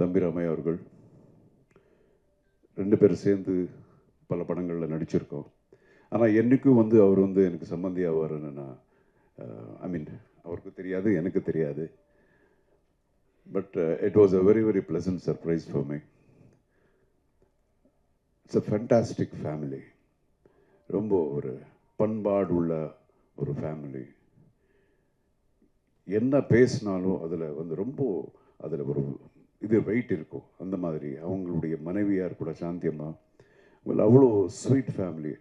தம்பி ராமையா அவர்கள் 2 பேரும் சேர்ந்து பல படங்களில் நடிச்சிருக்கோம். ஆனால் என்றைக்கும் அவர் எனக்கு சம்பந்தி ஆவார்னு நான் ஐ மீன் அவருக்கு தெரியாது, எனக்கு தெரியாது. But it was a very very pleasant surprise for me. It's a fantastic family. ரொம்ப ஒரு பண்பாடு உள்ள ஒரு ஃபேமிலி. என்ன பேசினாலும் அதில் ரொம்ப அதில் ஒரு வெயிட் இருக்கும். அந்த மாதிரி அவங்களுடைய மனைவியார் கூட சாந்தியம்மா அவ்வளோ ஸ்வீட் ஃபேமிலி.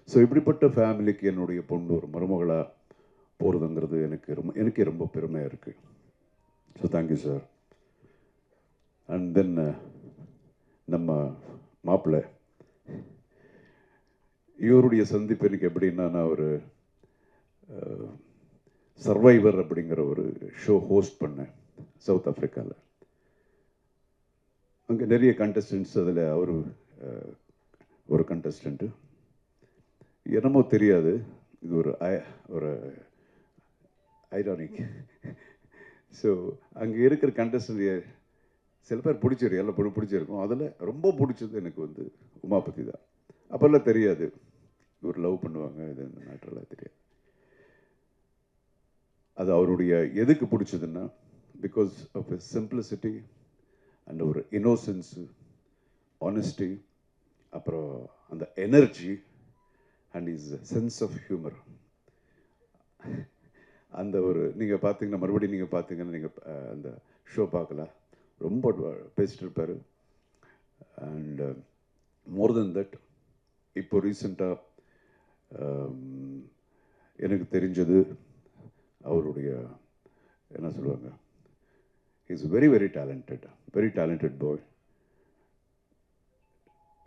ஸோ இப்படிப்பட்ட ஃபேமிலிக்கு என்னுடைய பொண்ணு ஒரு மருமகளாக போகிறதுங்கிறது எனக்கே ரொம்ப பெருமையாக இருக்குது. So thank you sir. And then நம்ம மாப்பிள்ளை இவருடைய சந்திப்பு எனக்கு எப்படின்னா, நான் ஒரு சர்வைவர் அப்படிங்கிற ஒரு ஷோ ஹோஸ்ட் பண்ணேன் சவுத் ஆஃப்ரிக்காவில். அங்கே நிறைய கண்டஸ்டன்ட்ஸ், அதில் அவர் ஒரு கண்டஸ்டண்ட்டு. என்னமோ தெரியாது, இது ஒரு ஐரானிக். ஸோ அங்கே இருக்கிற கண்டஸ்டன்ட் சில பேர் பிடிச்சிருக்கு, எல்லாம் பிடிச்சிருக்கும். அதில் ரொம்ப பிடிச்சது எனக்கு உமாபதி தான். அப்போல்லாம் தெரியாது இவர் லவ் பண்ணுவாங்க, இது இந்த மேட்டரெல்லாம் தெரியாது. அது அவருடைய எதுக்கு பிடிச்சதுன்னா, because of a simplicity and ஒரு இன்னோசன்ஸு, ஆனஸ்டி, அப்புறம் அந்த energy and his sense of humour. அந்த நீங்கள் பார்த்தீங்கன்னா, மறுபடியும் நீங்கள் பார்த்தீங்கன்னா, நீங்கள் அந்த ஷோ பார்க்கலாம், ரொம்ப பேசிட்டு இருப்பார். அண்ட் மோர் தென் தட், இப்போ ரீசெண்டாக எனக்கு தெரிஞ்சது அவருடைய என்ன சொல்லுவாங்க, இஸ் வெரி வெரி டேலண்டட் பாய்.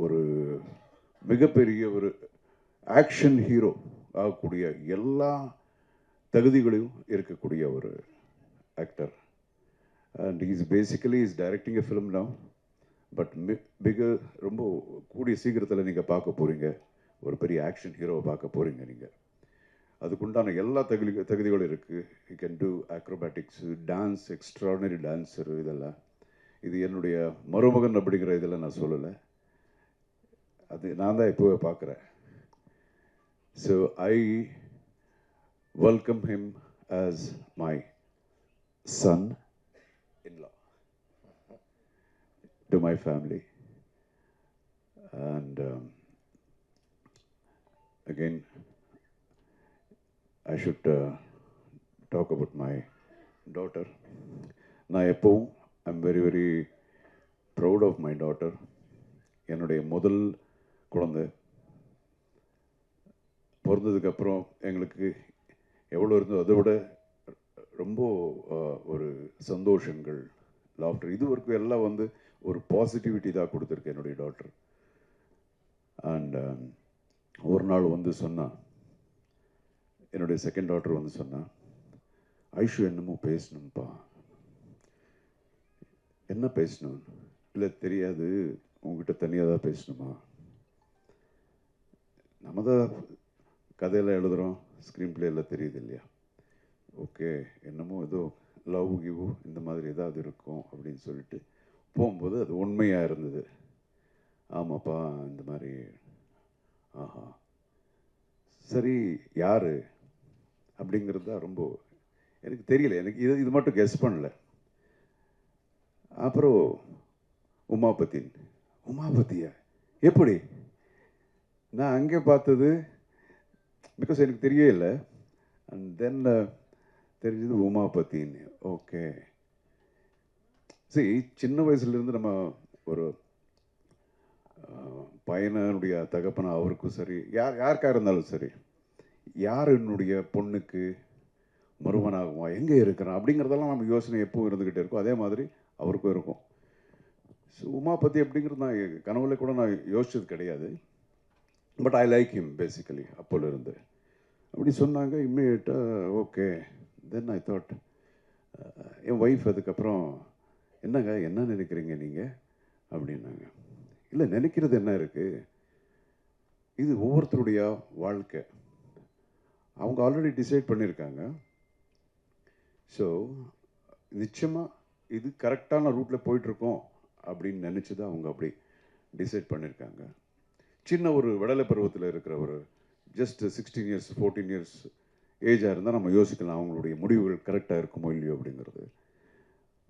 ஒரு மிகப்பெரிய ஒரு ஆக்ஷன் ஹீரோ ஆகக்கூடிய எல்லா தகுதிகளையும் இருக்கக்கூடிய ஒரு actor. And is basically is directing a film now. But ரொம்ப கூடிய சீக்கிரத்தில் நீங்கள் பார்க்க போகிறீங்க, ஒரு பெரிய ஆக்ஷன் ஹீரோவை பார்க்க போகிறீங்க நீங்கள். அதுக்குண்டான எல்லா தகுதிகளும் இருக்குது. You can do acrobatics, dance, extraordinary dancer, இதெல்லாம். இது என்னுடைய மருமகன் அப்படிங்கிற இதெல்லாம் நான் சொல்லலை, அது நான் தான் இப்போவே பார்க்குறேன். So I welcome him as my son-in-law to my family. And again, I should talk about my daughter. நான் எப்பவும் I'm very very proud of my daughter. என்னுடைய முதல் குழந்தை பிறந்ததுக்கப்புறம் எங்களுக்கு எவ்வளோ இருந்தோ அதை விட ரொம்ப ஒரு சந்தோஷங்கள், லாஃப்டர், இது வரைக்கும் எல்லாம் ஒரு பாசிட்டிவிட்டி தான் கொடுத்துருக்கு என்னுடைய டாட்டர். அண்ட் ஒரு நாள் சொன்னான், என்னுடைய செகண்ட் டாட்டர் சொன்னான், ஐஷு என்னமோ பேசணும்ப்பா. என்ன பேசணும்? இல்லை தெரியாது, உங்ககிட்ட தனியாக தான் பேசணுமா? நம்ம தான் கதையெல்லாம் எழுதுகிறோம், ஸ்க்ரீன் பிளே எல்லாம் தெரியுது இல்லையா? ஓகே, என்னமோ ஏதோ லவ் கிவ் இந்த மாதிரி ஏதாவது இருக்கும் அப்படின்னு சொல்லிட்டு போகும்போது அது உண்மையாக இருந்தது. ஆமாப்பா, இந்த மாதிரி. ஆஹா, சரி, யார் அப்படிங்கிறது தான் ரொம்ப எனக்கு தெரியல. எனக்கு இது மட்டும் கெஸ் பண்ணல. அப்புறம் உமாபதியா எப்படி? நான் அங்கே பார்த்தது பிகாஸ் எனக்கு தெரியவே இல்லை. அண்ட் தென் தெரிஞ்சது உமாபதின்னு. ஓகே, சரி, சின்ன வயசுலேருந்து நம்ம ஒரு பையனுடைய தகப்பனா அவருக்கும் சரி, யாருக்காக இருந்தாலும் சரி, யார் என்னுடைய பொண்ணுக்கு மருமனாகுமா, எங்கே இருக்கிறான் அப்படிங்கிறதெல்லாம் நம்ம யோசனை எப்பவும் இருந்துக்கிட்டே இருக்கும். அதே மாதிரி அவருக்கும் இருக்கும். ஸோ உமாபதி அப்படிங்கிறது நான் கனவுல கூட நான் யோசிச்சது கிடையாது. But I like him basically. அப்போலேருந்து அப்படி சொன்னாங்க. இம்மிடியேட்டாக ஓகே. தென் ஐ தாட், என் ஒய்ஃப் அதுக்கப்புறம், என்னங்க என்ன நினைக்கிறீங்க நீங்கள் அப்படின்னாங்க. இல்லை, நினைக்கிறது என்ன இருக்குது, இது ஒவ்வொருத்தருடைய வாழ்க்கை, அவங்க ஆல்ரெடி டிசைட் பண்ணியிருக்காங்க. ஸோ நிச்சயமாக இது கரெக்டான ரூட்டில் போயிட்டுருக்கோம் அப்படின்னு நினச்சி தான் அவங்க அப்படி டிசைட் பண்ணியிருக்காங்க. சின்ன ஒரு விடலை பருவத்தில் இருக்கிற ஒரு ஜஸ்ட் 16 இயர்ஸ் 14 இயர்ஸ் ஏஜாக இருந்தால் நம்ம யோசிக்கலாம் அவங்களுடைய முடிவுகள் கரெக்டாக இருக்குமோ இல்லையோ அப்படிங்கிறது.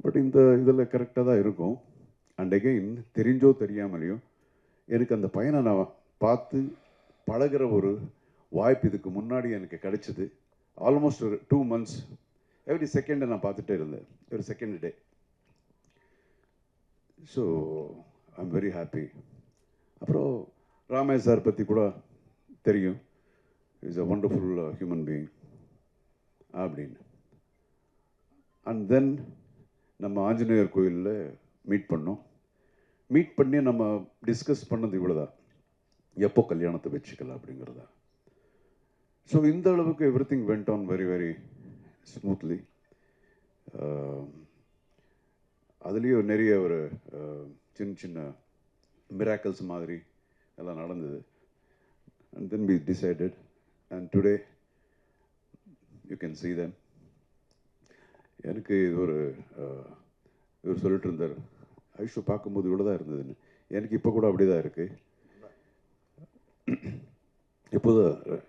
பட் இந்த இதில் கரெக்டாக தான் இருக்கும். அண்ட் அகெயின் தெரிஞ்சோ தெரியாமலையோ எனக்கு அந்த பையனை நான் பார்த்து பழகிற ஒரு வாய்ப்பு இதுக்கு முன்னாடி எனக்கு கிடைச்சிது. ஆல்மோஸ்ட் ஒரு 2 months எவ்ரி செகண்டை நான் பார்த்துட்டே இருந்தேன், ஒரு second day. So I am very happy. அப்புறம் ராமேஷ் சார் பற்றி கூட தெரியும், is a wonderful human being அப்படின்னு. அண்ட் தென் நம்ம ஆஞ்சநேயர் கோயிலில் மீட் பண்ணோம். மீட் பண்ணி நம்ம டிஸ்கஸ் பண்ணது இவ்வளோதான், எப்போ கல்யாணத்தை வச்சுக்கலாம் அப்படிங்கிறதா. ஸோ இந்த அளவுக்கு everything went on very very smoothly. அதுலேயும் நிறைய ஒரு சின்ன சின்ன மிராக்கிள்ஸ் மாதிரி எல்லாம் நடந்தது. And then we decided and today you can see them. எனக்கு இது ஒரு இவர் சொல்லிட்டு இருந்தார், ஐஷு பார்க்கும்போது இவ்வளோ தான் இருந்ததுன்னு. எனக்கு இப்போ கூட அப்படி தான் இருக்குது. இப்போதான்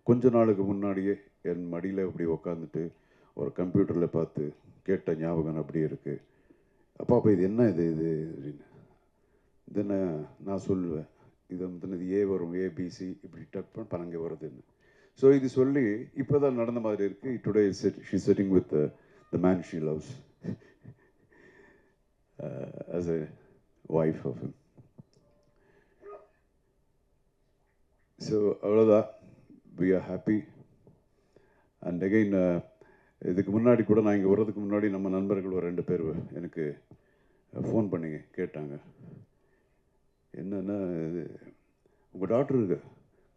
கொஞ்ச நாளுக்கு முன்னாடியே என் மடியில் இப்படி உக்காந்துட்டு ஒரு கம்ப்யூட்டரில் பார்த்து கேட்ட ஞாபகம் அப்படியே இருக்குது. அப்பா இது என்ன இது அப்படின்னு. தென்ன நான் சொல்லுவேன், இது வந்து இது ஏ வரும், ஏபிசி இப்படி டக் பண்ண பனங்க வருதுன்னு. ஸோ இது சொல்லி இப்போ தான் நடந்த மாதிரி இருக்குது. Today she sitting with the man she loves as a wife of him. So அவ்வளோதான், we are happy. And again இதுக்கு முன்னாடி கூட நான் இங்கே வர்றதுக்கு முன்னாடி நம்ம நண்பர்கள் ஒரு 2 பேர் எனக்கு ஃபோன் பண்ணி கேட்டாங்க, என்னென்னா இது உங்கள் டாக்டருக்கு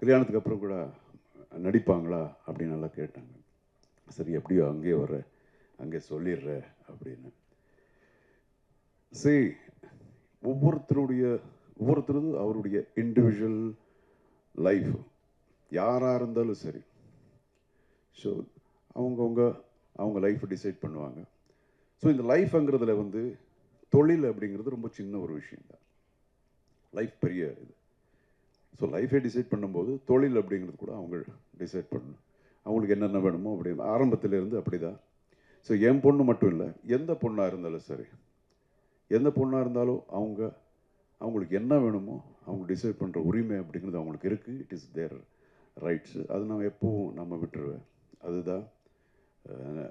கல்யாணத்துக்கு அப்புறம் கூட நடிப்பாங்களா அப்படின்னு நல்லா கேட்டாங்க. சரி எப்படியோ அங்கேயே வர்ற, அங்கே சொல்லிடுற அப்படின்னு. சரி, ஒவ்வொருத்தரும் அவருடைய இண்டிவிஜுவல் லைஃப் யாராக இருந்தாலும் சரி. ஸோ அவங்க லைஃப்பை டிசைட் பண்ணுவாங்க. ஸோ இந்த லைஃப்ங்கிறதுல வந்து தொழில் அப்படிங்கிறது ரொம்ப சின்ன ஒரு விஷயம் தான். லைஃப் பெரிய இது. ஸோ லைஃபை டிசைட் பண்ணும்போது தொழில் அப்படிங்கிறது கூட அவங்க டிசைட் பண்ணணும். அவங்களுக்கு என்னென்ன வேணுமோ அப்படி ஆரம்பத்திலேருந்து அப்படி தான். ஸோ என் பொண்ணு மட்டும் இல்லை, எந்த பொண்ணாக இருந்தாலும் சரி, எந்த பொண்ணாக இருந்தாலும் அவங்களுக்கு என்ன வேணுமோ அவங்க டிசைட் பண்ணுற உரிமை அப்படிங்கிறது அவங்களுக்கு இருக்குது. It is their rights. அது நான் எப்போவும் நம்ம விட்டுருவேன். அதுதான்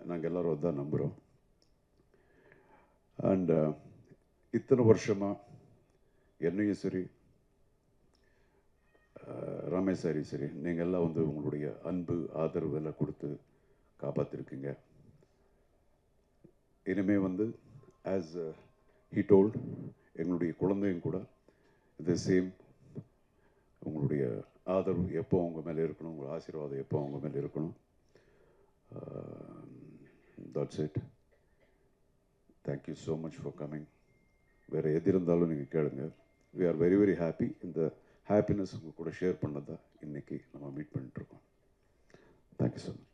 நாங்கள் எல்லோரும் அதுதான் நம்புகிறோம். அண்ட் இத்தனை வருஷமாக என்னையும் சரி ரமேஷ் சாரி சரி, நீங்கள் எல்லாம் வந்து உங்களுடைய அன்பு ஆதரவு எல்லாம் கொடுத்து காப்பாற்றிருக்கீங்க. இனிமேல் வந்து ஆஸ் ஹி டோல்ட், எங்களுடைய குழந்தையும் கூட தி சேம் உங்களுடைய ஆதரவு எப்போ அவங்க மேலே இருக்கணும், உங்கள் ஆசீர்வாதம் எப்போ அவங்க மேலே இருக்கணும். That's it. Thank you so much for coming. வேறு எது இருந்தாலும் நீங்கள் கேளுங்க. We are very very happy. இந்த ஹாப்பினஸ் உங்கள் கூட ஷேர் பண்ணதான் இன்றைக்கி நம்ம மீட் பண்ணிட்டுருக்கோம். Thank you so much.